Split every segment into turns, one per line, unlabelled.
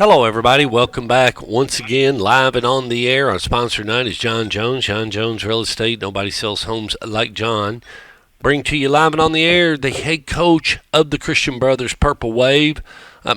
Hello, everybody. Welcome back once again, live and on the air. Our sponsor tonight is John Jones. John Jones Real Estate. Nobody sells homes like John. Bring to you live and on the air the head coach of the Christian Brothers Purple Wave.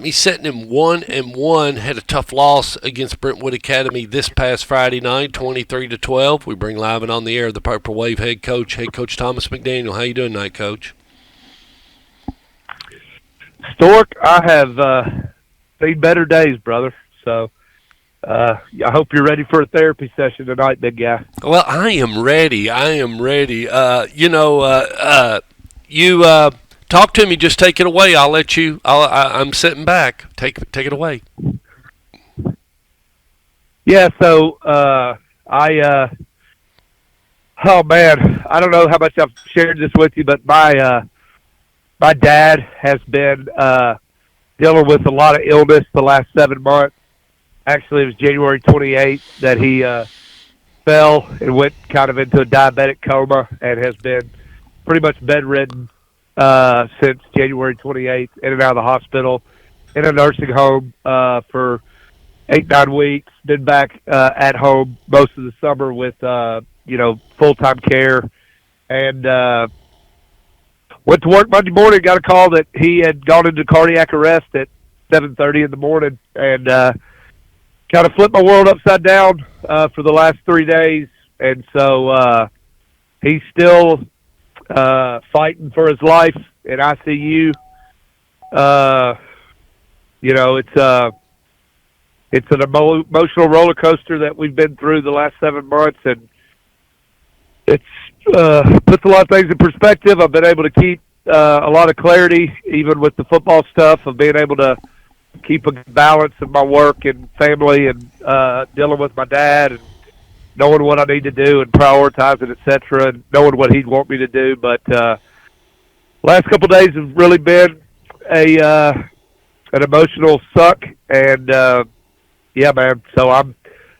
He's sitting in 1-1. Had a tough loss against Brentwood Academy this past Friday night, 23-12. We bring live and on the air the Purple Wave head coach Thomas McDaniel. How you doing tonight, Coach?
Stork, I have seen better days, brother. So I hope you're ready for a therapy session tonight, big guy.
Well, I am ready. You talk to me. Just take it away. I'll let you. I'm sitting back. Take it away.
Yeah. So oh man, I don't know how much I've shared this with you, but my dad has been dealing with a lot of illness the last 7 months. Actually, it was January 28th that he fell and went kind of into a diabetic coma and has been pretty much bedridden since January 28th, in and out of the hospital, in a nursing home for 8-9 weeks. Been back at home most of the summer with full-time care, and went to work Monday morning, got a call that he had gone into cardiac arrest at 7:30 in the morning, and kind of flipped my world upside down for the last 3 days. And so he's still fighting for his life in ICU. It's an emotional roller coaster that we've been through the last 7 months, and it's puts a lot of things in perspective. I've been able to keep a lot of clarity, even with the football stuff, of being able to keep a balance of my work and family and dealing with my dad and knowing what I need to do and prioritizing, et cetera, and knowing what he'd want me to do. But last couple of days have really been an emotional suck, and yeah, man. So I'm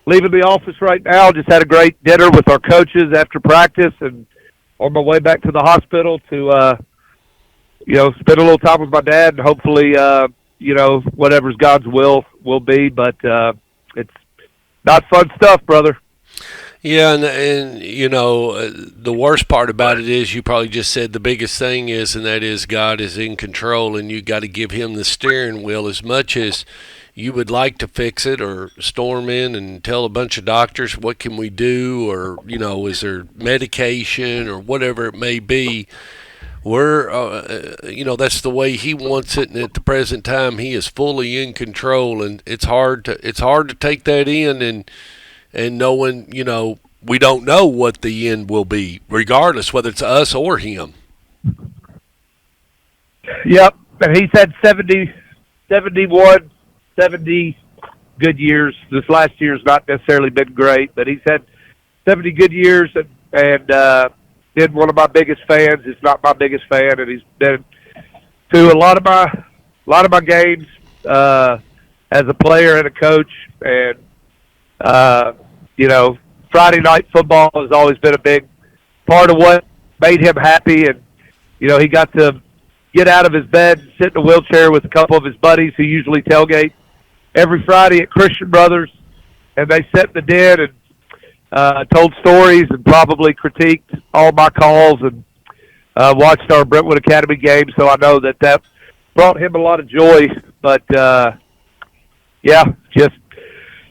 leaving the office right now. Just had a great dinner with our coaches after practice, and on my way back to the hospital to spend a little time with my dad, and hopefully whatever's God's will be. But it's not fun stuff, brother.
Yeah, and the worst part about it is you probably just said the biggest thing is, and that is God is in control, and you got to give him the steering wheel. As much as you would like to fix it or storm in and tell a bunch of doctors what can we do, or is there medication or whatever it may be, that's the way he wants it, and at the present time he is fully in control, and it's hard to take that in, and knowing we don't know what the end will be, regardless whether it's us or him.
Yep, and he's had 70 good years. This last year's not necessarily been great, but he's had 70 good years, and been one of my biggest fans. He's not my biggest fan, and he's been to a lot of my games as a player and a coach. And Friday night football has always been a big part of what made him happy. And he got to get out of his bed and sit in a wheelchair with a couple of his buddies who usually tailgate every Friday at Christian Brothers, and they sat in the den and told stories and probably critiqued all my calls and watched our Brentwood Academy game. So I know that brought him a lot of joy. But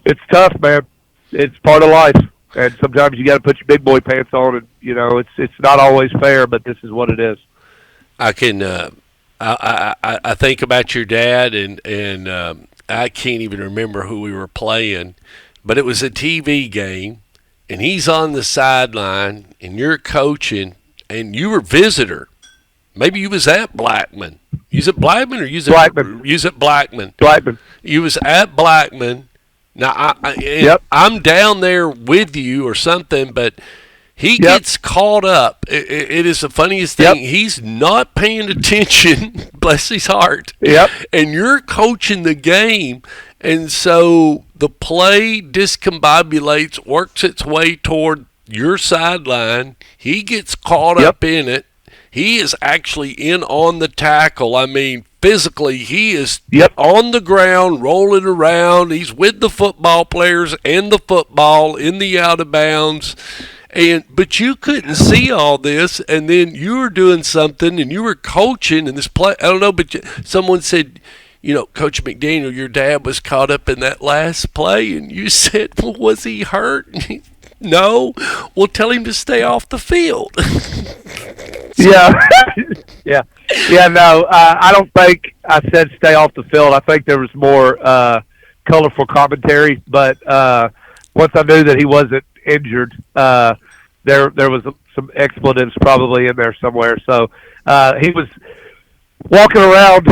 it's tough, man. It's part of life, and sometimes you got to put your big boy pants on. And it's not always fair, but this is what it is.
I can I think about your dad, and I can't even remember who we were playing, but it was a TV game, and he's on the sideline, and you're coaching, and you were visitor. Maybe you was at Blackman. You was at Blackman, or you was at
Blackman?
You was at Blackman.
Blackman.
You was at Blackman. Now
Yep.
I'm down there with you or something, but he gets caught up. It is the funniest thing.
Yep.
He's not paying attention, bless his heart.
Yep.
And you're coaching the game, and so the play discombobulates, works its way toward your sideline. He gets caught up in it. He is actually in on the tackle. I mean, physically, he is
Yep.
on the ground, rolling around. He's with the football players and the football in the out of bounds. But you couldn't see all this, and then you were doing something, and you were coaching, and this play. I don't know, but someone said, Coach McDaniel, your dad was caught up in that last play, and you said, well, was he hurt? No. Well, tell him to stay off the field.
Yeah. Yeah. Yeah, no, I don't think I said stay off the field. I think there was more colorful commentary, but once I knew that he wasn't injured, there was some expletives probably in there somewhere. So he was walking around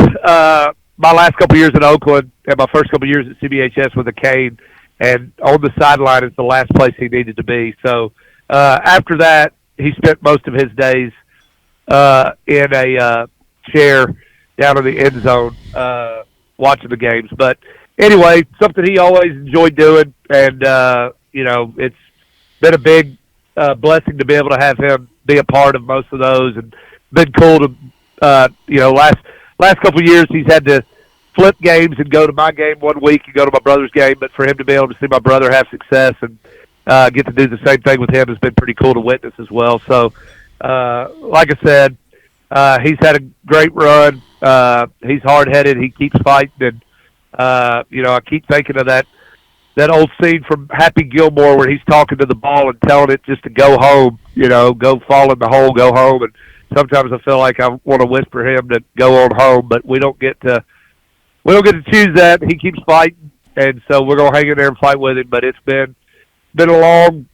my last couple of years in Oakland and my first couple of years at CBHS with a cane, and on the sideline is the last place he needed to be. So after that, he spent most of his days in a chair down in the end zone watching the games. But anyway, something he always enjoyed doing, and it's been a big blessing to be able to have him be a part of most of those, and been cool to last couple of years he's had to flip games and go to my game one week and go to my brother's game, but for him to be able to see my brother have success and get to do the same thing with him has been pretty cool to witness as well. So like I said, he's had a great run. He's hard-headed. He keeps fighting, and I keep thinking of that old scene from Happy Gilmore where he's talking to the ball and telling it just to go home, go fall in the hole, go home. And sometimes I feel like I want to whisper him to go on home, but we don't get to choose that. He keeps fighting, and so we're gonna hang in there and fight with him. But it's been a long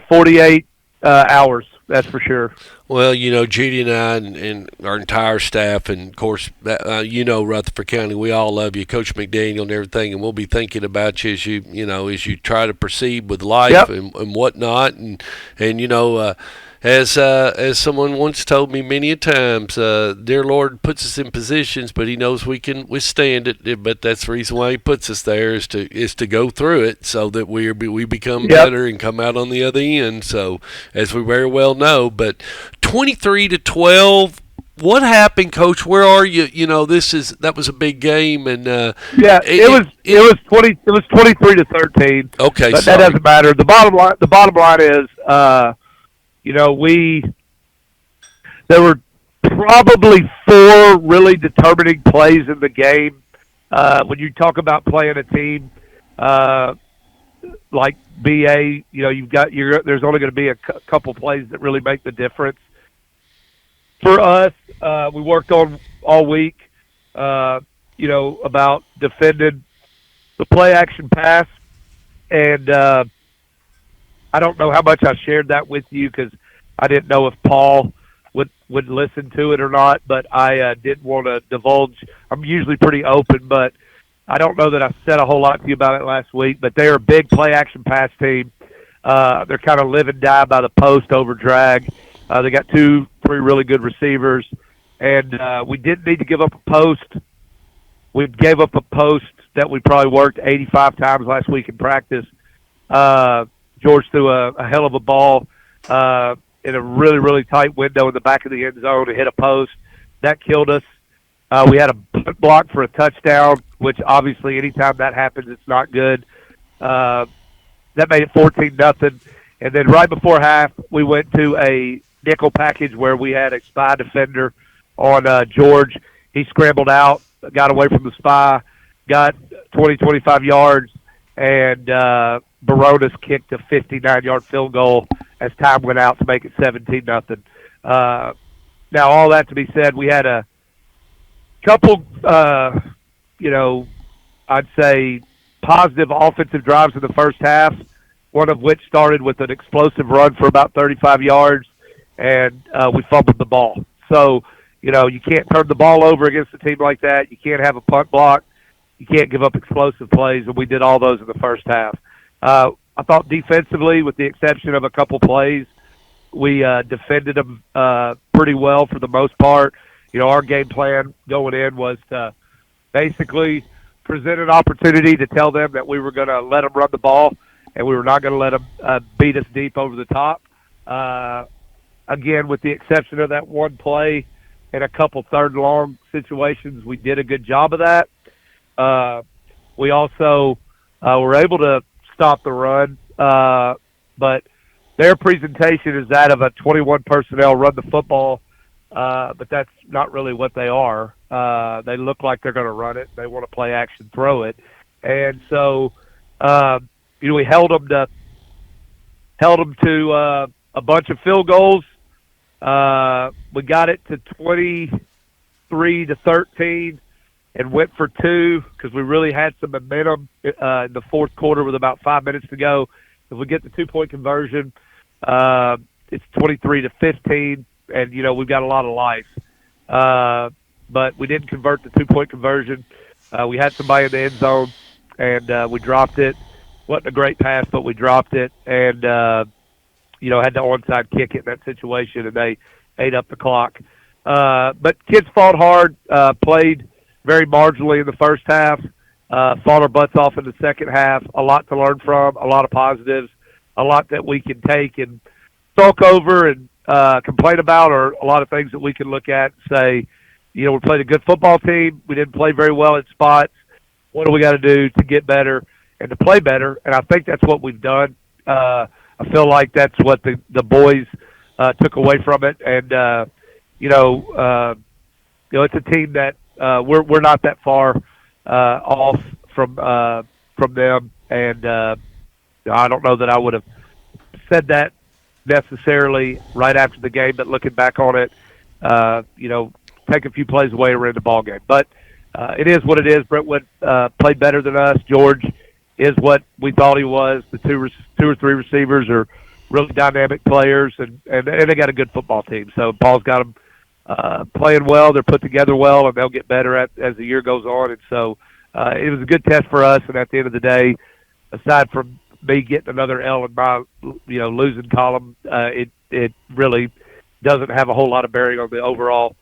48 hours. That's for sure.
Well, Judy and I and our entire staff, and of course, Rutherford County, we all love you, Coach McDaniel, and everything, and we'll be thinking about you as you try to proceed with life.
Yep.
and whatnot, and as someone once told me many a times, dear Lord puts us in positions, but He knows we can withstand it. But that's the reason why He puts us there is to go through it, so that we become better and come out on the other end. So, as we very well know, but 23-12. What happened, Coach? Where are you? That was a big game, and
it was 23-13.
Okay,
but
sorry.
that doesn't matter. The bottom line is, there were probably 4 really determining plays in the game. When you talk about playing a team like BA, there's only going to be a couple plays that really make the difference. For us, we worked on all week, about defending the play action pass, and I don't know how much I shared that with you because I didn't know if Paul would listen to it or not, but I didn't want to divulge. I'm usually pretty open, but I don't know that I said a whole lot to you about it last week. But they're a big play action pass team. They're kind of live and die by the post over drag. They got 2-3 really good receivers, and we didn't need to give up a post. We gave up a post that we probably worked 85 times last week in practice. George threw a hell of a ball in a really, really tight window in the back of the end zone to hit a post. That killed us. We had a punt block for a touchdown, which obviously anytime that happens, it's not good. That made it 14-0. And then right before half, we went to a nickel package where we had a spy defender on George. He scrambled out, got away from the spy, got 20, 25 yards, and Barones kicked a 59-yard field goal as time went out to make it 17-0. Now, all that to be said, we had a couple, I'd say positive offensive drives in the first half, one of which started with an explosive run for about 35 yards, and we fumbled the ball. So, you can't turn the ball over against a team like that. You can't have a punt block. You can't give up explosive plays, and we did all those in the first half. I thought defensively, with the exception of a couple plays, we defended them pretty well for the most part. Our game plan going in was to basically present an opportunity to tell them that we were going to let them run the ball and we were not going to let them beat us deep over the top. again, with the exception of that one play and a couple third and long situations, we did a good job of that. Uh, we also were able to stop the run, but their presentation is that of a 21 personnel run the football, but that's not really what they are. They look like they're going to run it. They want to play action, throw it, and so we held them to a bunch of field goals. We got it to 23-13 and went for two because we really had some momentum in the fourth quarter with about 5 minutes to go. If we get the 2-point conversion, it's 23-15, and we've got a lot of life. But we didn't convert the 2-point conversion. We had somebody in the end zone, and we dropped it. Wasn't a great pass, but we dropped it, and had to onside kick it in that situation, and they ate up the clock. But kids fought hard, played very marginally in the first half, fought our butts off in the second half. A lot to learn from, a lot of positives, a lot that we can take and sulk over and complain about, or a lot of things that we can look at and say, we played a good football team. We didn't play very well in spots. What do we got to do to get better and to play better? And I think that's what we've done. I feel like that's what the boys took away from it. And, it's a team that we're not that far off from them. And I don't know that I would have said that necessarily right after the game, but looking back on it, take a few plays away and we're in the ball game. But it is what it is. Brentwood played better than us. George is what we thought he was. The two or three receivers are really dynamic players, and they got a good football team. So Paul's got them playing well. They're put together well, and they'll get better as the year goes on. And so it was a good test for us. And at the end of the day, aside from me getting another L in my losing column, it really doesn't have a whole lot of bearing on the overall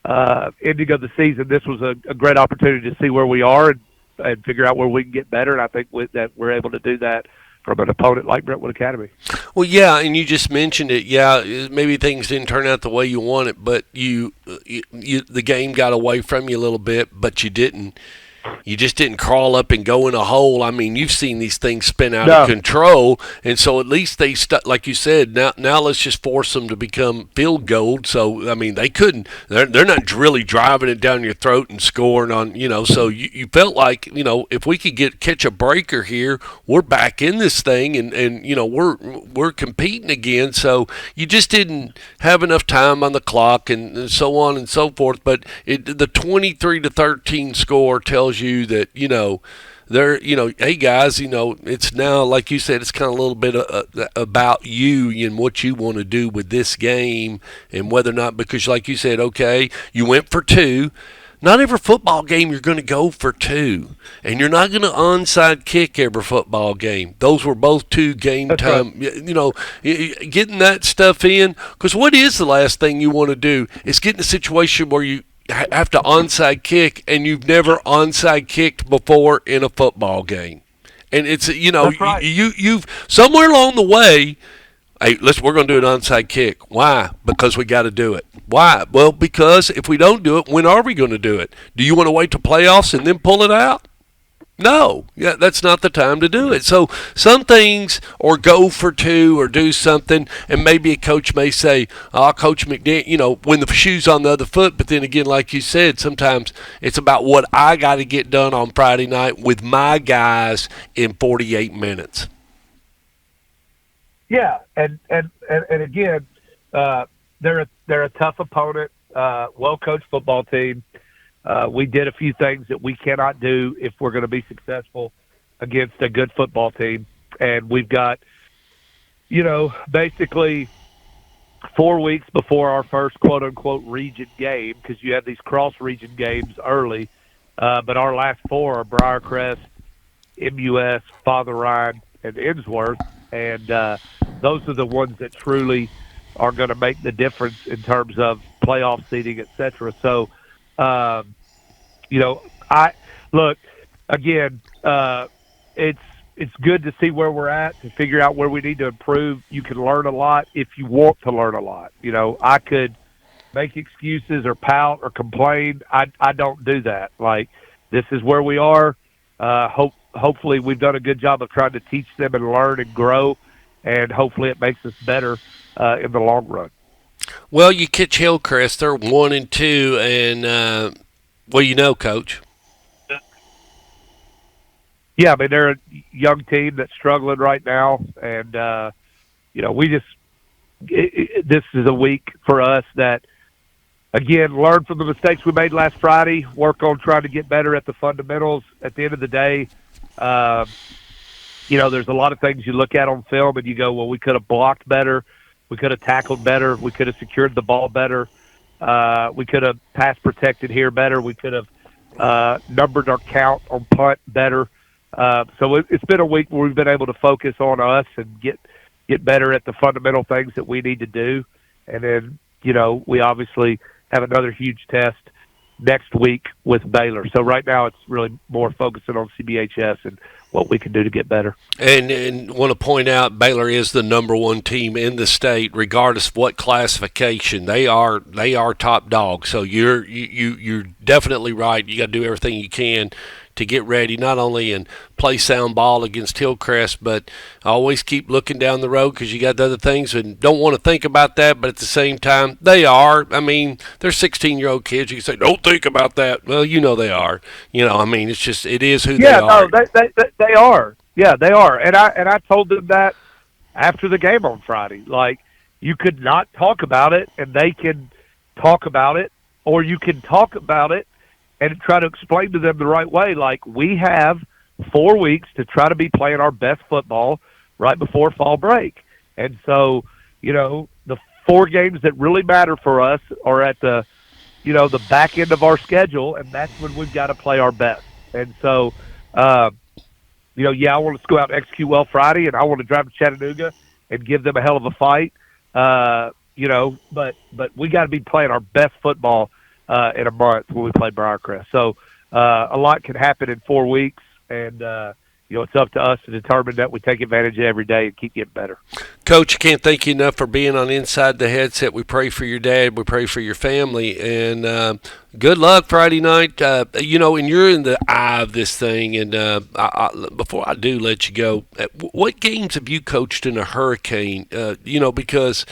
ending of the season. This was a great opportunity to see where we are and figure out where we can get better. And I think that we're able to do that from an opponent like Brentwood Academy.
Well, yeah, and you just mentioned it. Yeah, maybe things didn't turn out the way you wanted, but the game got away from you a little bit, but you didn't. You just didn't crawl up and go in a hole. I mean, you've seen these things spin out of control, and so at least they stuck. Like you said, now let's just force them to become field goal. So I mean, they couldn't. They're not really driving it down your throat and scoring on. So you felt like if we could catch a breaker here, we're back in this thing, and we're competing again. So you just didn't have enough time on the clock and so on and so forth. But the 23-13 score tells you that they're hey guys, it's now, like you said, it's kind of a little bit about you and what you want to do with this game, and whether or not, because like you said, okay, you went for two. Not every football game you're going to go for two, and you're not going to onside kick every football game. Those were both two game time. Right. Getting that stuff in, because what is the last thing you want to do is get in a situation where you have to onside kick, and you've never onside kicked before in a football game. And it's right. you've somewhere along the way, hey, we're going to do an onside kick. Why? Because we got to do it. Why? Well, because if we don't do it, when are we going to do it? Do you want to wait till playoffs and then pull it out? No, yeah, that's not the time to do it. So some things, or go for two, or do something, and maybe a coach may say, Coach McDaniel, when the shoe's on the other foot. But then again, like you said, sometimes it's about what I got to get done on Friday night with my guys in 48 minutes.
Yeah, and again, they're a tough opponent, well-coached football team. We did a few things that we cannot do if we're going to be successful against a good football team. And we've got, basically 4 weeks before our first quote-unquote region game, because you have these cross-region games early. But our last four are Briarcrest, MUS, Father Ryan, and Innsworth. And those are the ones that truly are going to make the difference in terms of playoff seeding, et cetera. So, I look again. It's it's good to see where we're at, to figure out where we need to improve. You can learn a lot if you want to learn a lot. I could make excuses or pout or complain. I don't do that. Like, this is where we are. Hopefully we've done a good job of trying to teach them and learn and grow, and hopefully it makes us better in the long run.
Well, you catch Hillcrest. They're 1-2, and Coach.
Yeah, I mean, they're a young team that's struggling right now, and this is a week for us that, again, learn from the mistakes we made last Friday, work on trying to get better at the fundamentals. At the end of the day, there's a lot of things you look at on film and you go, well, we could have blocked better, we could have tackled better, we could have secured the ball better, we could have pass protected here better, we could have numbered our count on punt better. So it's been a week where we've been able to focus on us and get better at the fundamental things that we need to do. And then, we obviously have another huge test next week with Baylor. So right now it's really more focusing on CBHS and what we can do to get better.
And want to point out, Baylor is the number one team in the state, regardless of what classification. They are top dog. So you're definitely right. You got to do everything you can to get ready, not only and play sound ball against Hillcrest, but always keep looking down the road because you got other things and don't want to think about that. But at the same time, they are. I mean, they're 16-year-old kids. You can say, don't think about that. Well, they are. It's just, it is who they are.
Yeah, no, they are. Yeah, they are. And I told them that after the game on Friday. Like, you could not talk about it, and they can talk about it, or you can talk about it and try to explain to them the right way. Like, we have 4 weeks to try to be playing our best football right before fall break. And so, the 4 games that really matter for us are at the back end of our schedule, and that's when we've got to play our best. And so, I want us to go out and execute well Friday, and I want to drive to Chattanooga and give them a hell of a fight. But we got to be playing our best football in a month when we play Briarcrest. So a lot can happen in 4 weeks, and it's up to us to determine that we take advantage of every day and keep getting better.
Coach, I can't thank you enough for being on Inside the Headset. We pray for your dad. We pray for your family. And good luck Friday night. And you're in the eye of this thing. And before I do let you go, what games have you coached in a hurricane? Because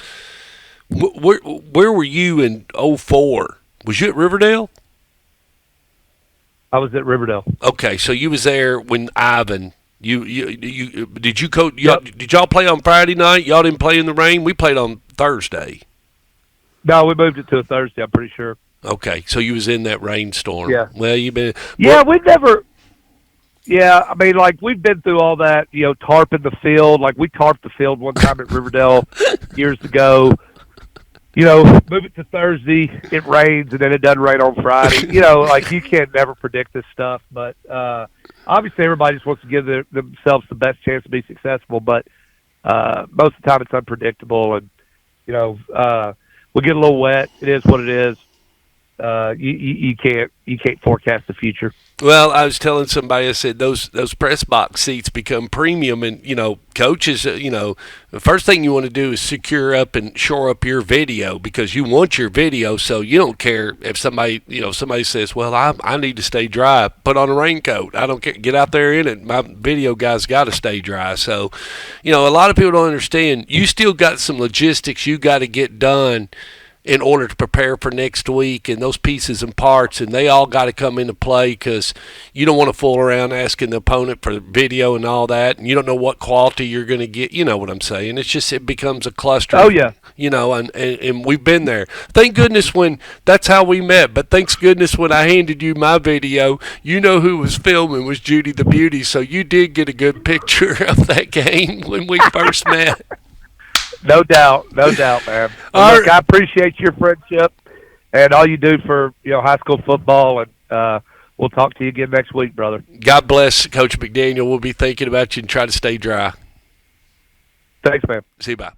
where were you in 2004? Was you at Riverdale?
I was at Riverdale.
Okay, so you was there when Ivan. You did you coach?
Yep.
Did y'all play on Friday night? Y'all didn't play in the rain. We played on Thursday.
No, we moved it to a Thursday. I'm pretty sure.
Okay, so you was in that rainstorm.
Yeah.
Well, you've been.
Yeah, we've never. Yeah, I mean, like, we've been through all that. Tarping the field. Like, we tarped the field one time at Riverdale years ago. Move it to Thursday, it rains, and then it doesn't rain on Friday. Like, you can't never predict this stuff. But obviously everybody just wants to give themselves the best chance to be successful. But most of the time it's unpredictable. And, we'll get a little wet. It is what it is. You can't forecast the future.
Well, I was telling somebody, I said those press box seats become premium, and coaches, the first thing you want to do is secure up and shore up your video, because you want your video, so you don't care if somebody says, well, I need to stay dry, put on a raincoat. I don't care, get out there in it. My video guy's got to stay dry. So, a lot of people don't understand. You still got some logistics you got to get done in order to prepare for next week, and those pieces and parts, and they all got to come into play, because you don't want to fool around asking the opponent for video and all that, and you don't know what quality you're going to get. You know what I'm saying? It's just, it becomes a cluster.
Oh, yeah.
And we've been there. Thank goodness when that's how we met, but thanks goodness when I handed you my video, who was filming was Judy the Beauty, so you did get a good picture of that game when we first met.
No doubt, man. Look, I appreciate your friendship and all you do for high school football, and we'll talk to you again next week, brother.
God bless, Coach McDaniel. We'll be thinking about you and try to stay dry.
Thanks, man.
See you, bye.